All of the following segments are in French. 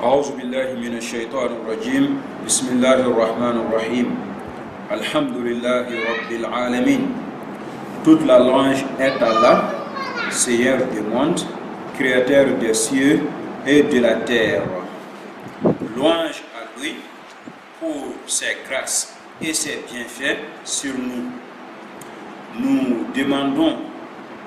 أعوذ بالله من الشيطان الرجيم بسم الله الرحمن الرحيم الحمد لله رب العالمين. Toute la louange est à Allah, Seigneur du monde, Créateur des cieux et de la terre. Louange à lui pour ses grâces et ses bienfaits sur nous. Nous demandons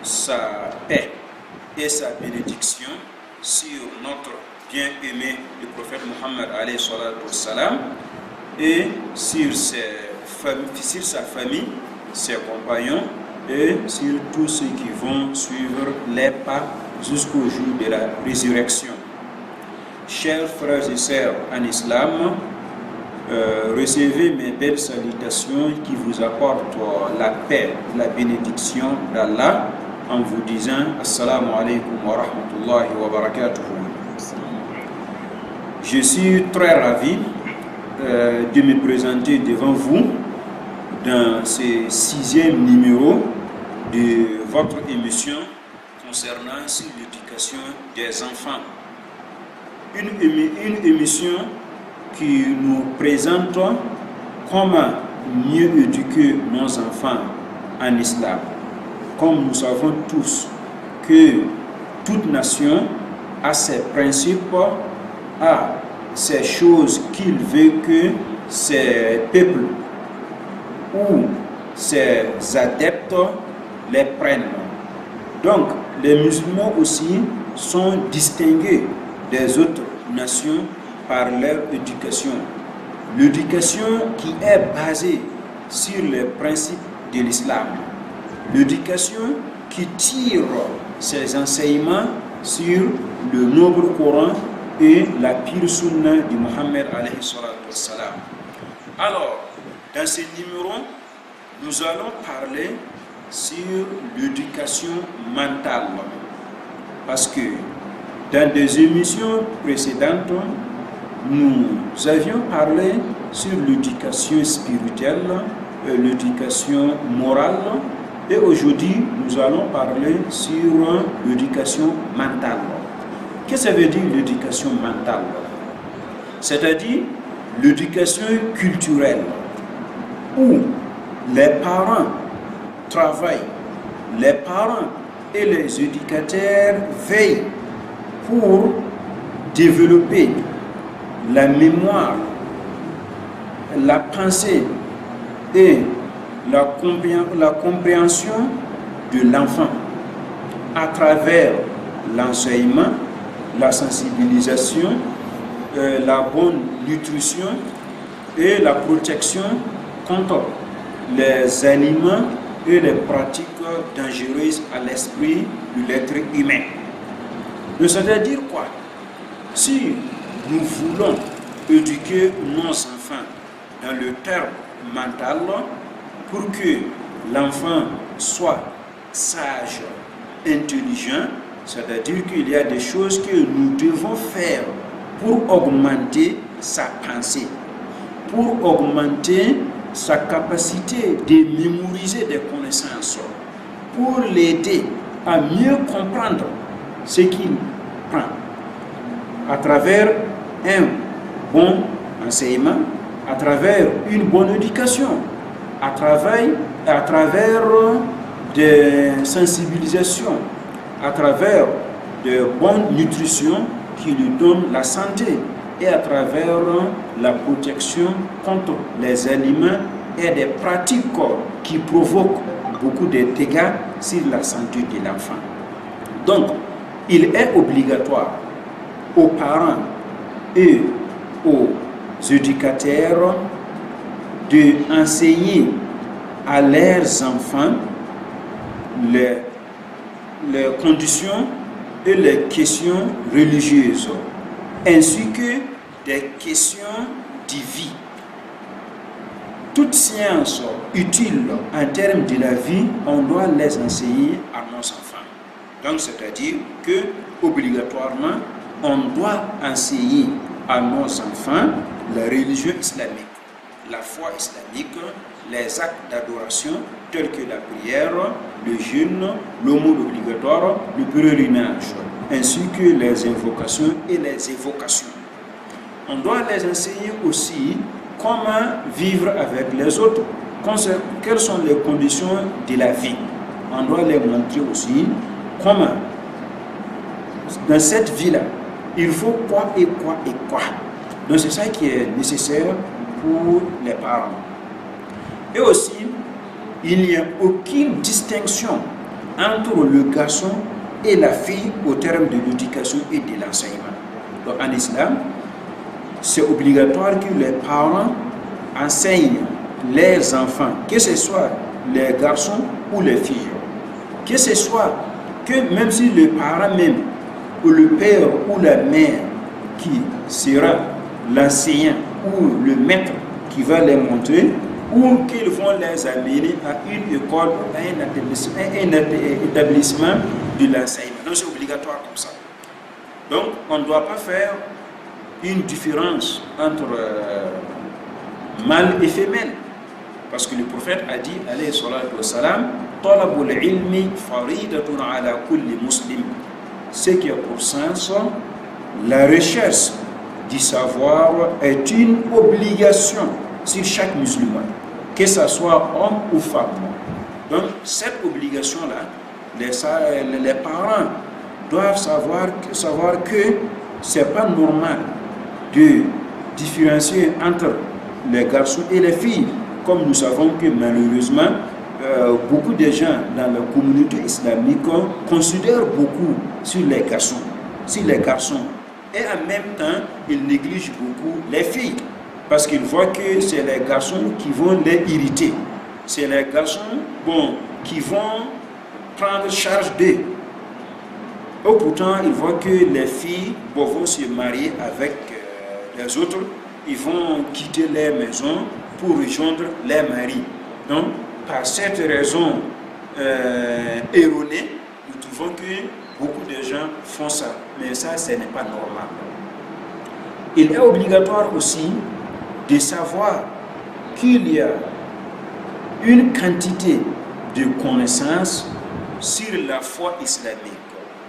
sa paix et sa bénédiction sur notre bien-aimé le prophète Mohammed alayhi salatu wassalam et sur sa famille, ses compagnons et sur tous ceux qui vont suivre les pas jusqu'au jour de la résurrection. Chers frères et sœurs en islam, recevez mes belles salutations qui vous apportent la paix, la bénédiction d'Allah en vous disant Assalamu alaikum wa rahmatullahi wa barakatuh. Je suis très ravi de me présenter devant vous dans ce 6e numéro de votre émission concernant l'éducation des enfants. Une émission qui nous présente comment mieux éduquer nos enfants en islam. Comme nous savons tous que toute nation a ses principes, a ces choses qu'il veut que ses peuples ou ses adeptes les prennent. Donc, les musulmans aussi sont distingués des autres nations par leur éducation. L'éducation qui est basée sur les principes de l'islam. L'éducation qui tire ses enseignements sur le noble Coran et la pure sunna de Mohammed alayhi salatu wassalam. Alors, dans ce numéro, nous allons parler sur l'éducation mentale. Parce que dans des émissions précédentes, nous avions parlé sur l'éducation spirituelle, l'éducation morale, et aujourd'hui, nous allons parler sur l'éducation mentale. Qu'est-ce que ça veut dire l'éducation mentale? C'est-à-dire l'éducation culturelle, où les parents travaillent, les parents et les éducateurs veillent pour développer la mémoire, la pensée et la compréhension de l'enfant à travers l'enseignement, la sensibilisation, la bonne nutrition et la protection contre les aliments et les pratiques dangereuses à l'esprit de l'être humain. C'est-à-dire quoi? Si nous voulons éduquer nos enfants dans le terme mental pour que l'enfant soit sage, intelligent, c'est-à-dire qu'il y a des choses que nous devons faire pour augmenter sa pensée, pour augmenter sa capacité de mémoriser des connaissances, pour l'aider à mieux comprendre ce qu'il prend à travers un bon enseignement, à travers une bonne éducation, à travers des sensibilisations, à travers de bonnes nutritions qui lui donnent la santé et à travers la protection contre les aliments et des pratiques qui provoquent beaucoup de dégâts sur la santé de l'enfant. Donc, il est obligatoire aux parents et aux éducateurs d'enseigner à leurs enfants les conditions et les questions religieuses, ainsi que des questions de vie. Toute science utile en termes de la vie, on doit les enseigner à nos enfants. Donc, c'est-à-dire que, obligatoirement, on doit enseigner à nos enfants la religion islamique, la foi islamique, les actes d'adoration tels que la prière, le jeûne, l'aumône obligatoire, le pèlerinage, ainsi que les invocations et les évocations. on doit les enseigner aussi comment vivre avec les autres, quelles sont les conditions de la vie. On doit les montrer aussi comment, dans cette vie-là, il faut quoi et quoi et quoi. Donc c'est ça qui est nécessaire pour les parents. Et aussi, il n'y a aucune distinction entre le garçon et la fille au terme de l'éducation et de l'enseignement. Donc en islam, c'est obligatoire que les parents enseignent les enfants, que ce soit les garçons ou les filles. Que ce soit que même si le parent même, ou le père ou la mère qui sera l'enseignant ou le maître qui va les montrer, ou qu'ils vont les amener à une école, à un établissement de l'enseignement. Donc c'est obligatoire comme ça. Donc on ne doit pas faire une différence entre mâle et femelle. Parce que le prophète a dit, alayhi salatu wassalam, talabul ilmi faridatun ala kulli muslim. Ce qui a pour sens, la recherche du savoir est une obligation sur chaque musulman, que ce soit homme ou femme. Donc cette obligation-là, les parents doivent savoir que ce n'est pas normal de différencier entre les garçons et les filles, comme nous savons que malheureusement, beaucoup de gens dans la communauté islamique considèrent beaucoup sur les garçons. Et en même temps, ils négligent beaucoup les filles. Parce qu'ils voient que c'est les garçons qui vont les irriter. C'est les garçons qui vont prendre charge d'eux. Et pourtant, ils voient que les filles vont se marier avec les autres. Ils vont quitter les maisons pour rejoindre les maris. Donc, par cette raison erronée, nous trouvons que beaucoup de gens font ça. Mais ça, ce n'est pas normal. Il est obligatoire aussi de savoir qu'il y a une quantité de connaissances sur la foi islamique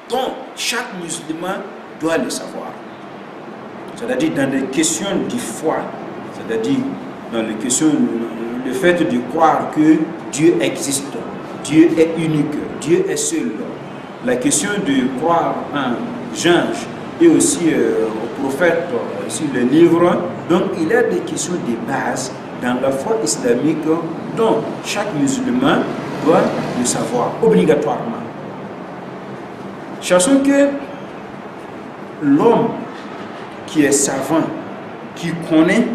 dont chaque musulman doit le savoir. C'est-à-dire dans les questions de foi, c'est-à-dire dans les questions, le fait de croire que Dieu existe, Dieu est unique, Dieu est seul. La question de croire en Jean et aussi au prophète sur les livres. Donc il y a des questions de base dans la foi islamique dont chaque musulman doit le savoir obligatoirement. Sachant que l'homme qui est savant, qui connaît,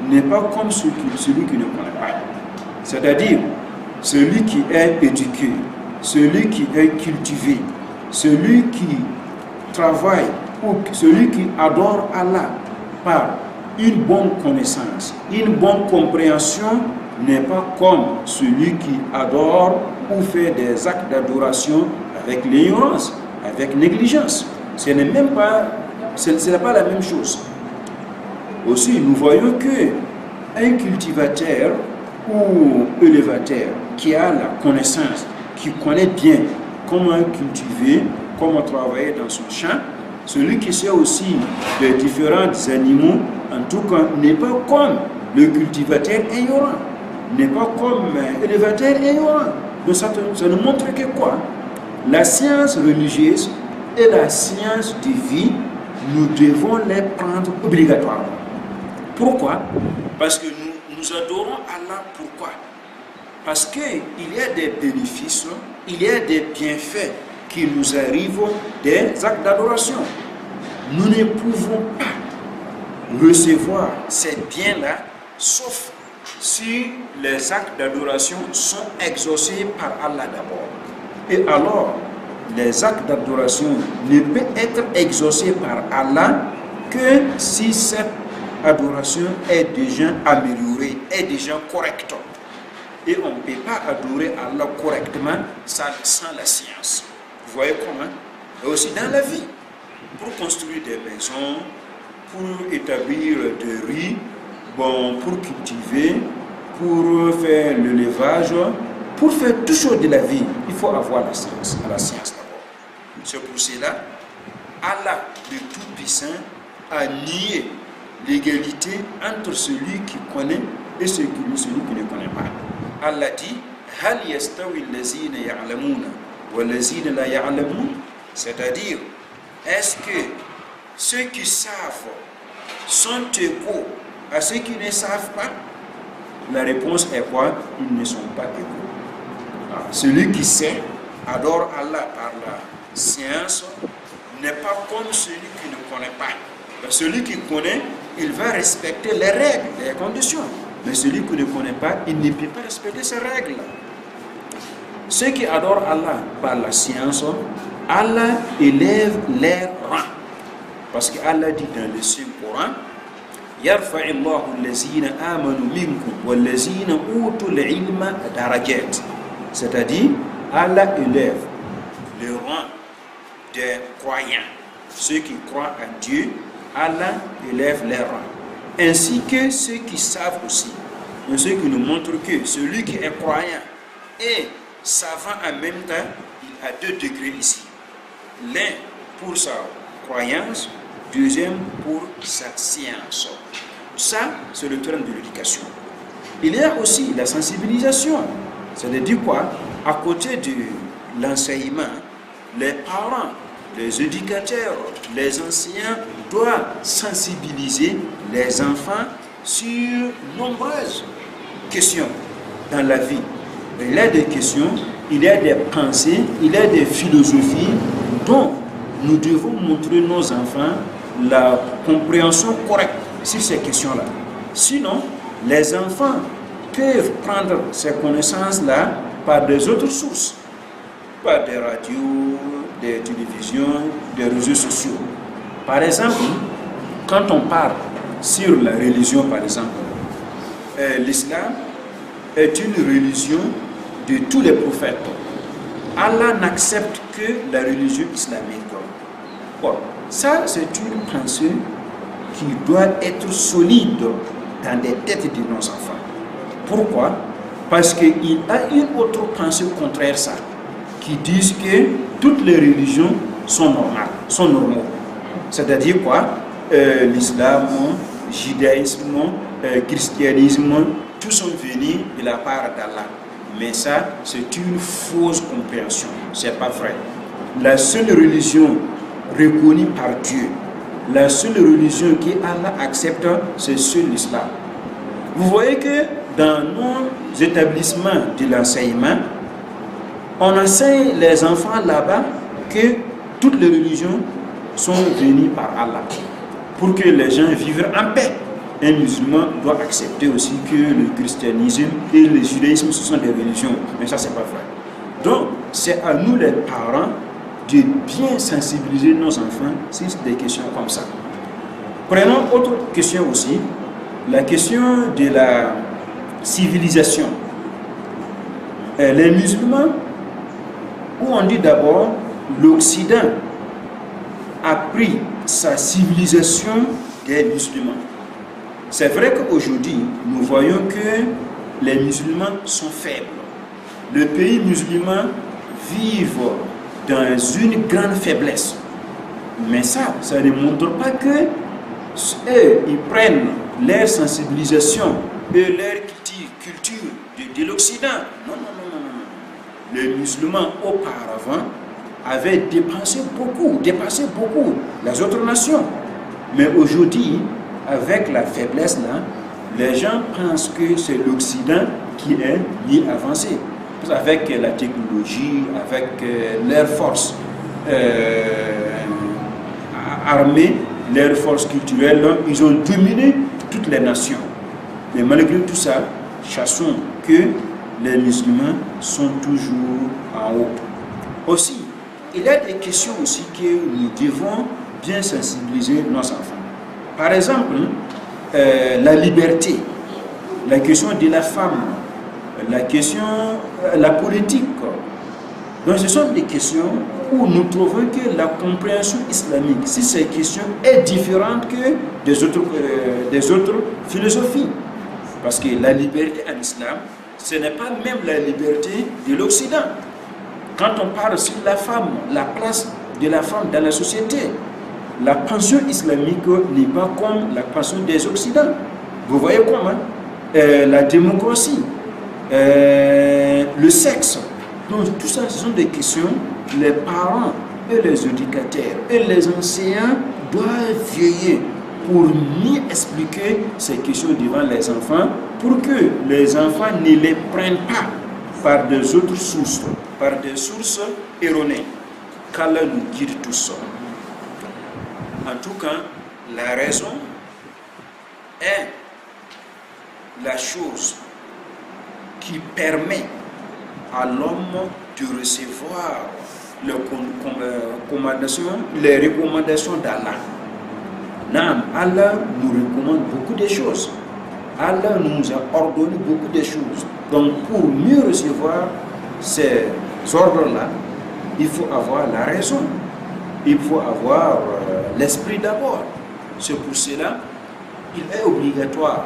n'est pas comme celui qui ne connaît pas. C'est-à-dire celui qui est éduqué, celui qui est cultivé, celui qui travaille ou celui qui adore Allah par une bonne connaissance, une bonne compréhension, n'est pas comme celui qui adore ou fait des actes d'adoration avec l'ignorance, avec négligence. Ce n'est pas la même chose. Aussi, nous voyons que un cultivateur ou élevateur qui a la connaissance, qui connaît bien comment cultiver, comment travailler dans son champ, celui qui sait aussi les différents animaux, en tout cas, n'est pas comme le cultivateur ignorant, n'est pas comme l'élevateur ignorant. Donc ça nous montre que quoi? La science religieuse et la science de vie, nous devons les prendre obligatoirement. Pourquoi? Parce que nous adorons Allah. Pourquoi? Parce qu'il y a des bénéfices, il y a des bienfaits qui nous arrivent des actes d'adoration. Nous ne pouvons pas recevoir ces biens-là, sauf si les actes d'adoration sont exaucés par Allah d'abord. Et alors, les actes d'adoration ne peuvent être exaucés par Allah que si cette adoration est déjà améliorée, est déjà correcte. Et on ne peut pas adorer Allah correctement sans la science. Vous voyez comment? Et aussi dans la vie, pour construire des maisons, pour établir des riz, pour cultiver, pour faire l'élevage, pour faire tout chose de la vie, il faut avoir la science d'abord. C'est pour cela, Allah, le Tout-Puissant, a nié l'égalité entre celui qui connaît et celui qui ne connaît pas. Allah dit Hal yastawi allazina ya'lamuna wallazina la ya'lamun, c'est-à-dire, est-ce que ceux qui savent sont égaux à ceux qui ne savent pas? La réponse est quoi? Ils ne sont pas égaux. Celui qui sait, adore Allah par la science, n'est pas comme celui qui ne connaît pas. Celui qui connaît, il va respecter les règles, les conditions. Mais celui qui ne connaît pas, il ne peut pas respecter ces règles. Ceux qui adorent Allah par la science, Allah élève leur rang. Parce qu'Allah dit dans le Saint-Coran, Yarfa'illahu allazina amanu minkum wallazina utul ilma darajat. C'est-à-dire, Allah élève le rang des croyants. Ceux qui croient en Dieu, Allah élève les rangs. Ainsi que ceux qui savent aussi. Mais ceux qui nous montrent que celui qui est croyant et savant en même temps, il a 2 degrés ici. L'un pour sa croyance, deuxième pour sa science. Ça, c'est le terme de l'éducation. Il y a aussi la sensibilisation. C'est-à-dire quoi? À côté de l'enseignement, les parents, les éducateurs, les enseignants doivent sensibiliser les enfants sur nombreuses questions dans la vie. Il y a des questions, il y a des pensées, il y a des philosophies dont nous devons montrer nos enfants la compréhension correcte sur ces questions-là. Sinon, les enfants peuvent prendre ces connaissances-là par des autres sources, par des radios, des télévisions, des réseaux sociaux. Par exemple, quand on parle sur la religion, par exemple, l'islam est une religion de tous les prophètes. Allah n'accepte que la religion islamique. Bon, ça, c'est une pensée qui doit être solide dans les têtes de nos enfants. Pourquoi? Parce qu'il y a une autre pensée contraire à ça, qui disent que toutes les religions sont normales, sont normaux. C'est-à-dire quoi? L'islam, le judaïsme, le christianisme, tous sont venus de la part d'Allah. Mais ça, c'est une fausse compréhension. C'est pas vrai. La seule religion reconnue par Dieu, la seule religion que Allah accepte, c'est seul l'islam. Vous voyez que dans nos établissements de l'enseignement, on enseigne les enfants là-bas que toutes les religions sont venues par Allah pour que les gens vivent en paix. Un musulman doit accepter aussi que le christianisme et le judaïsme, ce sont des religions. Mais ça, c'est pas vrai. Donc, c'est à nous les parents de bien sensibiliser nos enfants sur des questions comme ça. Prenons autre question aussi, la question de la civilisation. Les musulmans, où on dit d'abord, l'Occident a pris sa civilisation des musulmans. C'est vrai qu'aujourd'hui, nous voyons que les musulmans sont faibles. Les pays musulmans vivent dans une grande faiblesse. Mais ça ne montre pas que eux, ils prennent leur sensibilisation et leur culture de l'Occident. Non, non, non, non, non. Les musulmans, auparavant, avaient dépassé beaucoup les autres nations. Mais aujourd'hui, avec la faiblesse là, les gens pensent que c'est l'Occident qui est mieux avancé. Avec la technologie, avec leurs forces armées, leurs forces culturelles, ils ont dominé toutes les nations. Mais malgré tout ça, sachons que les musulmans sont toujours en haut. Aussi, il y a des questions aussi que nous devons bien sensibiliser nos enfants. Par exemple, la liberté, la question de la femme, la question, la politique. Donc ce sont des questions où nous trouvons que la compréhension islamique, si ces questions est différente que des autres philosophies. Parce que la liberté en islam, ce n'est pas même la liberté de l'Occident. Quand on parle sur la femme, la place de la femme dans la société, la pension islamique n'est pas comme la pension des Occidentaux. Vous voyez comment la démocratie, le sexe, donc tout ça, ce sont des questions. Les parents et les éducateurs et les enseignants doivent veiller pour mieux expliquer ces questions devant les enfants, pour que les enfants ne les prennent pas par des autres sources, par des sources erronées. Qu'Allah nous guide tout ça. En tout cas, la raison est la chose qui permet à l'homme de recevoir les recommandations d'Allah. Allah nous recommande beaucoup de choses. Allah nous a ordonné beaucoup de choses. Donc, pour mieux recevoir ces ordres-là, il faut avoir la raison. Il faut avoir l'esprit d'abord. C'est pour cela qu'il est obligatoire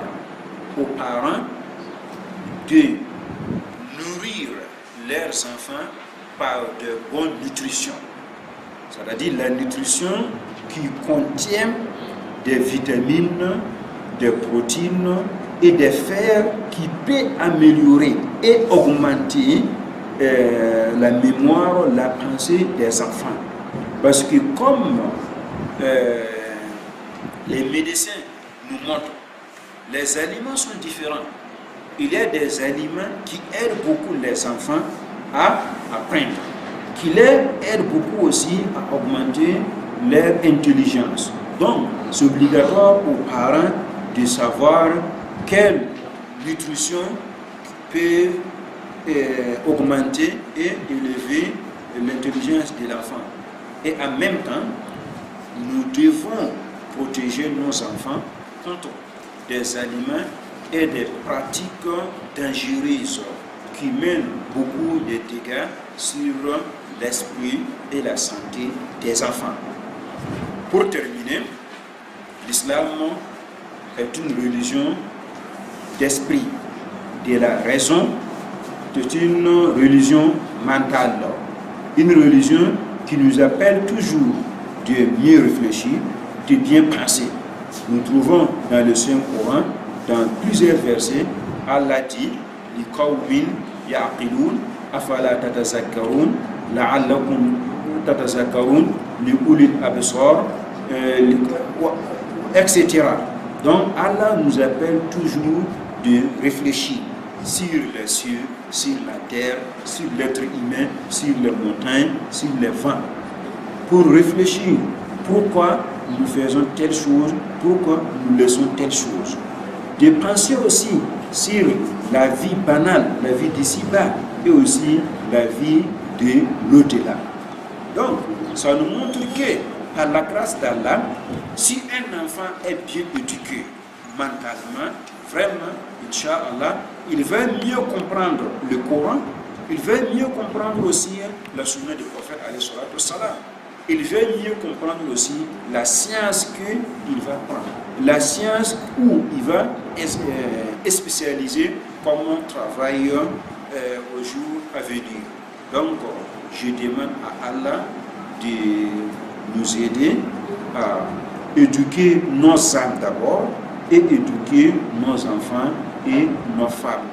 aux parents de nourrir leurs enfants par de bonnes nutritions. C'est-à-dire la nutrition qui contient des vitamines, des protéines et des fers qui peut améliorer et augmenter la mémoire, la pensée des enfants. Parce que comme les médecins nous montrent, les aliments sont différents. Il y a des aliments qui aident beaucoup les enfants à apprendre, qui les aident beaucoup aussi à augmenter leur intelligence. Donc, c'est obligatoire aux parents de savoir quelle nutrition peut augmenter et élever l'intelligence de l'enfant. Et en même temps, nous devons protéger nos enfants contre des aliments et des pratiques dangereuses qui mènent beaucoup de dégâts sur l'esprit et la santé des enfants. Pour terminer, l'islam est une religion d'esprit, de la raison, c'est une religion mentale, une religion qui nous appelle toujours de mieux réfléchir, de bien penser. Nous trouvons dans le Saint-Coran, dans plusieurs versets, Allah dit liqawmin ya'qilun afala tatazakkarun la'allakum tatazakkarun liulil absar, etc. Donc Allah nous appelle toujours de réfléchir sur les cieux, sur la terre, sur l'être humain, sur les montagnes, sur les vents, pour réfléchir pourquoi nous faisons telle chose, pourquoi nous laissons telle chose. De penser aussi sur la vie banale, la vie d'ici-bas, et aussi la vie de l'au-delà. Donc, ça nous montre que, par la grâce d'Allah, si un enfant est bien éduqué mentalement, vraiment, Inch'Allah, il va mieux comprendre le Coran, il va mieux comprendre aussi la sunna du prophète alayhi salatu wassalam. Il va mieux comprendre aussi la science qu'il va prendre, la science où il va spécialiser comme travailleur au jour à venir. Donc, je demande à Allah de nous aider à éduquer nos âmes d'abord et éduquer nos enfants et nos femmes.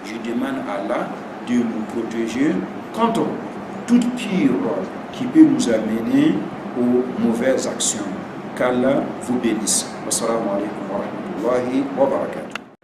Je demande à Allah de nous protéger contre toute pire qui peut nous amener aux mauvaises actions. Qu'Allah vous bénisse. Wassalamu alaikum wa rahmatullahi wa barakatuh.